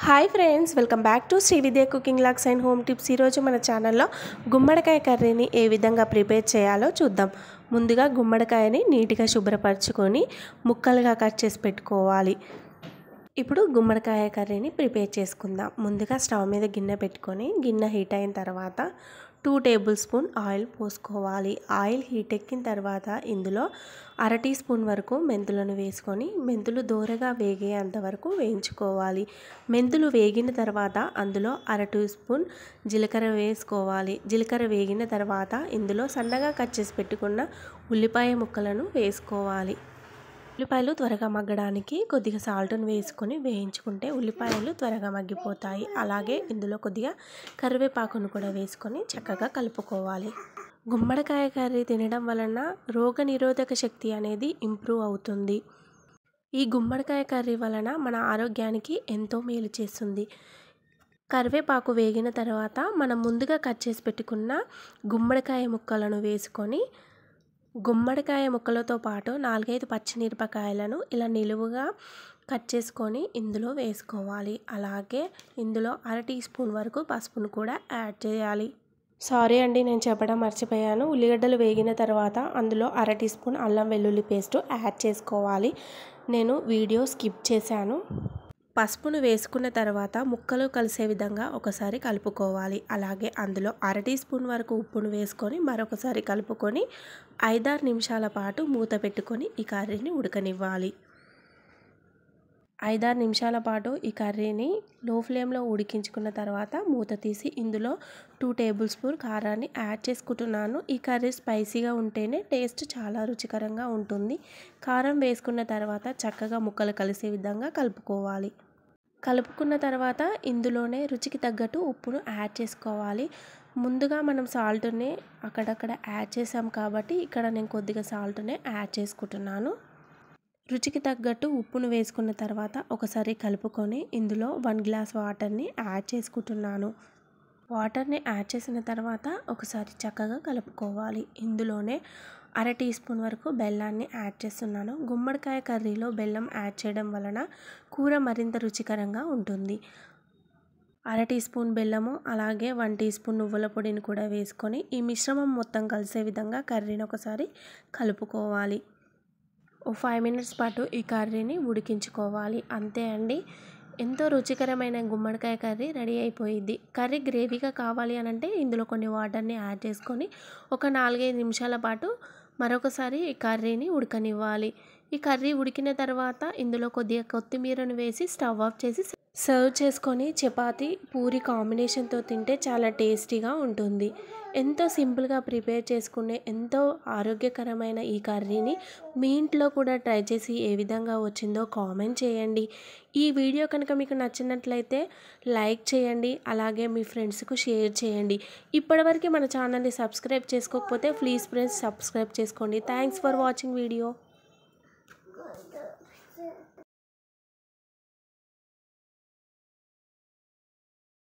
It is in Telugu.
Hi friends, welcome back to Sri Vidya cooking logs and home tips. ఈరోజు మన ఛానల్లో గుమ్మడికాయ కర్రీని ఏ విధంగా ప్రిపేర్ చేయాలో చూద్దాం. ముందుగా గుమ్మడికాయని నీట్గా శుభ్రపరచుకొని ముక్కలుగా కట్ చేసి పెట్టుకోవాలి. ఇప్పుడు గుమ్మడికాయ కర్రీని ప్రిపేర్ చేసుకుందాం. ముందుగా స్టవ్ మీద గిన్నె పెట్టుకొని గిన్నె హీట్ అయిన తర్వాత 2 టేబుల్ స్పూన్ ఆయిల్ పోసుకోవాలి. ఆయిల్ హీట్ ఎక్కిన తర్వాత ఇందులో 1/2 టీ స్పూన్ వరకు మెంతులను వేసుకొని మెంతులు దోరగా వేగేంత వరకు వేయించుకోవాలి. మెంతులు వేగిన తర్వాత అందులో 1/2 టీ స్పూన్ జీలకర్ర వేసుకోవాలి. జీలకర్ర వేగిన తర్వాత ఇందులో సన్నగా కట్ చేసి పెట్టుకున్న ఉల్లిపాయ ముక్కలను వేసుకోవాలి. ఉల్లిపాయలు త్వరగా మగ్గడానికి కొద్దిగా సాల్ట్ను వేసుకొని వేయించుకుంటే ఉల్లిపాయలు త్వరగా మగ్గిపోతాయి. అలాగే ఇందులో కొద్దిగా కరివేపాకును కూడా వేసుకొని చక్కగా కలుపుకోవాలి. గుమ్మడికాయ కర్రీ తినడం వలన రోగనిరోధక శక్తి అనేది ఇంప్రూవ్ అవుతుంది. ఈ గుమ్మడికాయ కర్రీ వలన మన ఆరోగ్యానికి ఎంతో మేలు చేస్తుంది. కరివేపాకు వేగిన తర్వాత మనం ముందుగా కట్ చేసి పెట్టుకున్న గుమ్మడికాయ ముక్కలను వేసుకొని గుమ్మడికాయ ముక్కలతో పాటు 4-5 పచ్చిమిరపకాయలను ఇలా నిలువుగా కట్ చేసుకొని ఇందులో వేసుకోవాలి. అలాగే ఇందులో 1/2 టీ స్పూన్ వరకు పసుపును కూడా యాడ్ చేయాలి. సారీ అండి, నేను చెప్పడం మర్చిపోయాను. ఉల్లిగడ్డలు వేగిన తర్వాత అందులో 1/2 టీ స్పూన్ అల్లం వెల్లుల్లి పేస్ట్ యాడ్ చేసుకోవాలి. నేను వీడియో స్కిప్ చేశాను. పసుపును వేసుకున్న తర్వాత ముక్కలు కలిసే విధంగా ఒకసారి కలుపుకోవాలి. అలాగే అందులో 1/2 టీ స్పూన్ వరకు ఉప్పును వేసుకొని మరొకసారి కలుపుకొని 5-6 నిమిషాల పాటు మూత పెట్టుకొని ఈ కర్రీని ఉడకనివ్వాలి. 5-6 నిమిషాల పాటు ఈ కర్రీని లో ఫ్లేమ్లో ఉడికించుకున్న తర్వాత మూత తీసి ఇందులో 2 టేబుల్ స్పూన్ కారాన్ని యాడ్ చేసుకుంటున్నాను. ఈ కర్రీ స్పైసీగా ఉంటేనే టేస్ట్ చాలా రుచికరంగా ఉంటుంది. కారం వేసుకున్న తర్వాత చక్కగా ముక్కలు కలిసే విధంగా కలుపుకోవాలి. కలుపుకున్న తర్వాత ఇందులోనే రుచికి తగ్గట్టు ఉప్పును యాడ్ చేసుకోవాలి. ముందుగా మనం సాల్ట్ని అక్కడక్కడ యాడ్ చేసాం కాబట్టి ఇక్కడ నేను కొద్దిగా సాల్ట్నే యాడ్ చేసుకుంటున్నాను. రుచికి తగ్గట్టు ఉప్పును వేసుకున్న తర్వాత ఒకసారి కలుపుకొని ఇందులో 1 గ్లాస్ వాటర్ని యాడ్ చేసుకుంటున్నాను. వాటర్ని యాడ్ చేసిన తర్వాత ఒకసారి చక్కగా కలుపుకోవాలి. ఇందులోనే 1/2 టీ స్పూన్ వరకు బెల్లాన్ని యాడ్ చేస్తున్నాను. గుమ్మడికాయ కర్రీలో బెల్లం యాడ్ చేయడం వలన కూర మరింత రుచికరంగా ఉంటుంది. 1/2 టీ స్పూన్ బెల్లము అలాగే 1 టీ స్పూన్ నువ్వుల పొడిని కూడా వేసుకొని ఈ మిశ్రమం మొత్తం కలిసే విధంగా కర్రీని ఒకసారి కలుపుకోవాలి. 5 మినిట్స్ పాటు ఈ కర్రీని ఉడికించుకోవాలి. అంతే అండి, ఎంతో రుచికరమైన గుమ్మడికాయ కర్రీ రెడీ అయిపోయింది. కర్రీ గ్రేవీగా కావాలి అని అంటే ఇందులో కొన్ని వాటర్ని యాడ్ చేసుకొని ఒక 4-5 నిమిషాల పాటు మరొకసారి ఈ కర్రీని ఉడకనివ్వాలి. ఈ కర్రీ ఉడికిన తర్వాత ఇందులో కొద్దిగా కొత్తిమీరను వేసి స్టవ్ ఆఫ్ చేసి సర్వ్ చేసుకొని చపాతీ పూరి కాంబినేషన్తో తింటే చాలా టేస్టీగా ఉంటుంది. ఎంతో సింపుల్గా ప్రిపేర్ చేసుకునే ఎంతో ఆరోగ్యకరమైన ఈ కర్రీని మీ ఇంట్లో కూడా ట్రై చేసి ఏ విధంగా వచ్చిందో కామెంట్ చేయండి. ఈ వీడియో కనుక మీకు నచ్చినట్లయితే లైక్ చేయండి. అలాగే మీ ఫ్రెండ్స్కు షేర్ చేయండి. ఇప్పటివరకు మన ఛానల్ని సబ్స్క్రైబ్ చేసుకోకపోతే ప్లీజ్ ఫ్రెండ్స్ సబ్స్క్రైబ్ చేసుకోండి. Thanks for watching video.